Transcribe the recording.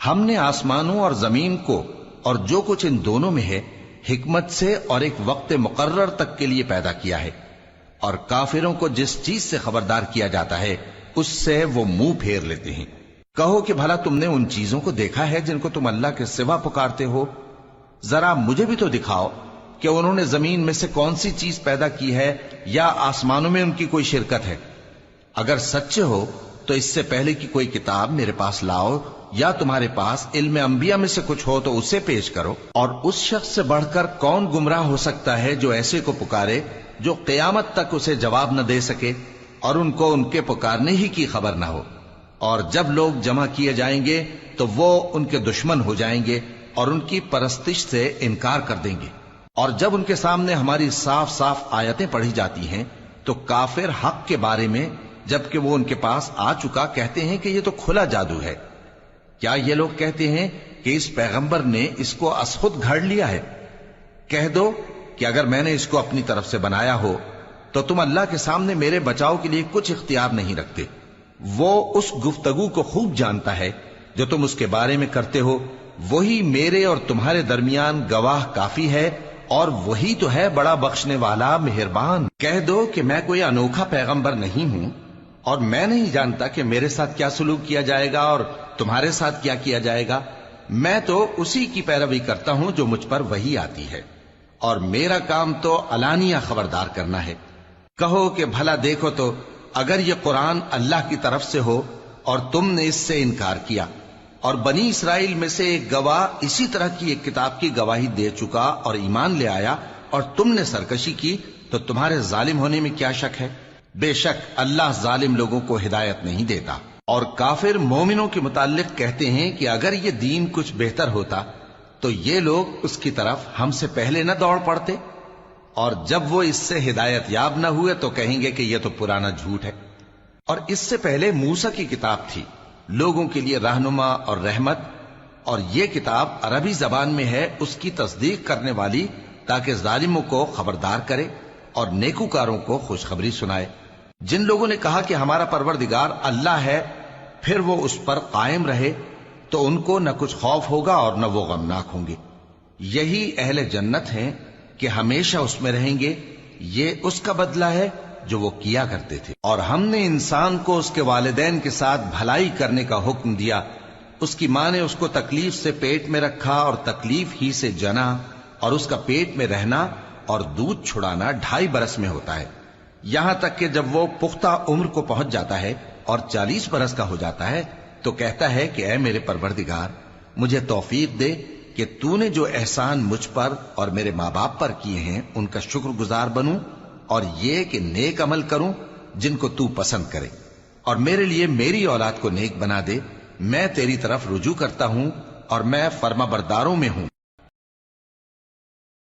ہم نے آسمانوں اور زمین کو اور جو کچھ ان دونوں میں ہے حکمت سے اور ایک وقت مقرر تک کے لیے پیدا کیا ہے، اور کافروں کو جس چیز سے خبردار کیا جاتا ہے اس سے وہ منہ پھیر لیتے ہیں۔ کہو کہ بھلا تم نے ان چیزوں کو دیکھا ہے جن کو تم اللہ کے سوا پکارتے ہو؟ ذرا مجھے بھی تو دکھاؤ کہ انہوں نے زمین میں سے کون سی چیز پیدا کی ہے یا آسمانوں میں ان کی کوئی شرکت ہے؟ اگر سچے ہو تو اس سے پہلے کی کوئی کتاب میرے پاس لاؤ، یا تمہارے پاس علم انبیاء میں سے کچھ ہو تو اسے پیش کرو۔ اور اس شخص سے بڑھ کر کون گمراہ ہو سکتا ہے جو ایسے کو پکارے جو قیامت تک اسے جواب نہ دے سکے اور ان کو ان کے پکارنے ہی کی خبر نہ ہو۔ اور جب لوگ جمع کیے جائیں گے تو وہ ان کے دشمن ہو جائیں گے اور ان کی پرستش سے انکار کر دیں گے، اور جب ان کے سامنے ہماری صاف صاف آیتیں پڑھی جاتی ہیں تو کافر حق کے بارے میں جبکہ وہ ان کے پاس آ چکا کہتے ہیں کہ یہ تو کھلا جادو ہے۔ کیا یہ لوگ کہتے ہیں کہ اس پیغمبر نے اس کو از خود گھڑ لیا ہے؟ کہہ دو کہ اگر میں نے اس کو اپنی طرف سے بنایا ہو تو تم اللہ کے سامنے میرے بچاؤ کے لیے کچھ اختیار نہیں رکھتے۔ وہ اس گفتگو کو خوب جانتا ہے جو تم اس کے بارے میں کرتے ہو، وہی میرے اور تمہارے درمیان گواہ کافی ہے، اور وہی تو ہے بڑا بخشنے والا مہربان۔ کہہ دو کہ میں کوئی انوکھا پیغمبر نہیں ہوں، اور میں نہیں جانتا کہ میرے ساتھ کیا سلوک کیا جائے گا اور تمہارے ساتھ کیا کیا جائے گا۔ میں تو اسی کی پیروی کرتا ہوں جو مجھ پر وحی آتی ہے، اور میرا کام تو علانیہ خبردار کرنا ہے۔ کہو کہ بھلا دیکھو تو اگر یہ قرآن اللہ کی طرف سے ہو اور تم نے اس سے انکار کیا، اور بنی اسرائیل میں سے ایک گواہ اسی طرح کی ایک کتاب کی گواہی دے چکا اور ایمان لے آیا، اور تم نے سرکشی کی، تو تمہارے ظالم ہونے میں کیا شک ہے؟ بے شک اللہ ظالم لوگوں کو ہدایت نہیں دیتا۔ اور کافر مومنوں کے متعلق کہتے ہیں کہ اگر یہ دین کچھ بہتر ہوتا تو یہ لوگ اس کی طرف ہم سے پہلے نہ دوڑ پڑتے، اور جب وہ اس سے ہدایت یاب نہ ہوئے تو کہیں گے کہ یہ تو پرانا جھوٹ ہے۔ اور اس سے پہلے موسیٰ کی کتاب تھی، لوگوں کے لیے رہنما اور رحمت، اور یہ کتاب عربی زبان میں ہے اس کی تصدیق کرنے والی، تاکہ ظالموں کو خبردار کرے اور نیکوکاروں کو خوشخبری سنائے۔ جن لوگوں نے کہا کہ ہمارا پروردگار اللہ ہے، پھر وہ اس پر قائم رہے تو ان کو نہ کچھ خوف ہوگا اور نہ وہ غمناک ہوں گے۔ یہی اہل جنت ہیں کہ ہمیشہ اس میں رہیں گے، یہ اس کا بدلہ ہے جو وہ کیا کرتے تھے۔ اور ہم نے انسان کو اس کے والدین کے ساتھ بھلائی کرنے کا حکم دیا، اس کی ماں نے اس کو تکلیف سے پیٹ میں رکھا اور تکلیف ہی سے جنا، اور اس کا پیٹ میں رہنا اور دودھ چھڑانا 2.5 برس میں ہوتا ہے، یہاں تک کہ جب وہ پختہ عمر کو پہنچ جاتا ہے اور 40 برس کا ہو جاتا ہے تو کہتا ہے کہ اے میرے پروردگار، مجھے توفیق دے کہ تو نے جو احسان مجھ پر اور میرے ماں باپ پر کیے ہیں ان کا شکر گزار بنوں، اور یہ کہ نیک عمل کروں جن کو تو پسند کرے، اور میرے لیے میری اولاد کو نیک بنا دے۔ میں تیری طرف رجوع کرتا ہوں اور میں فرما برداروں میں ہوں۔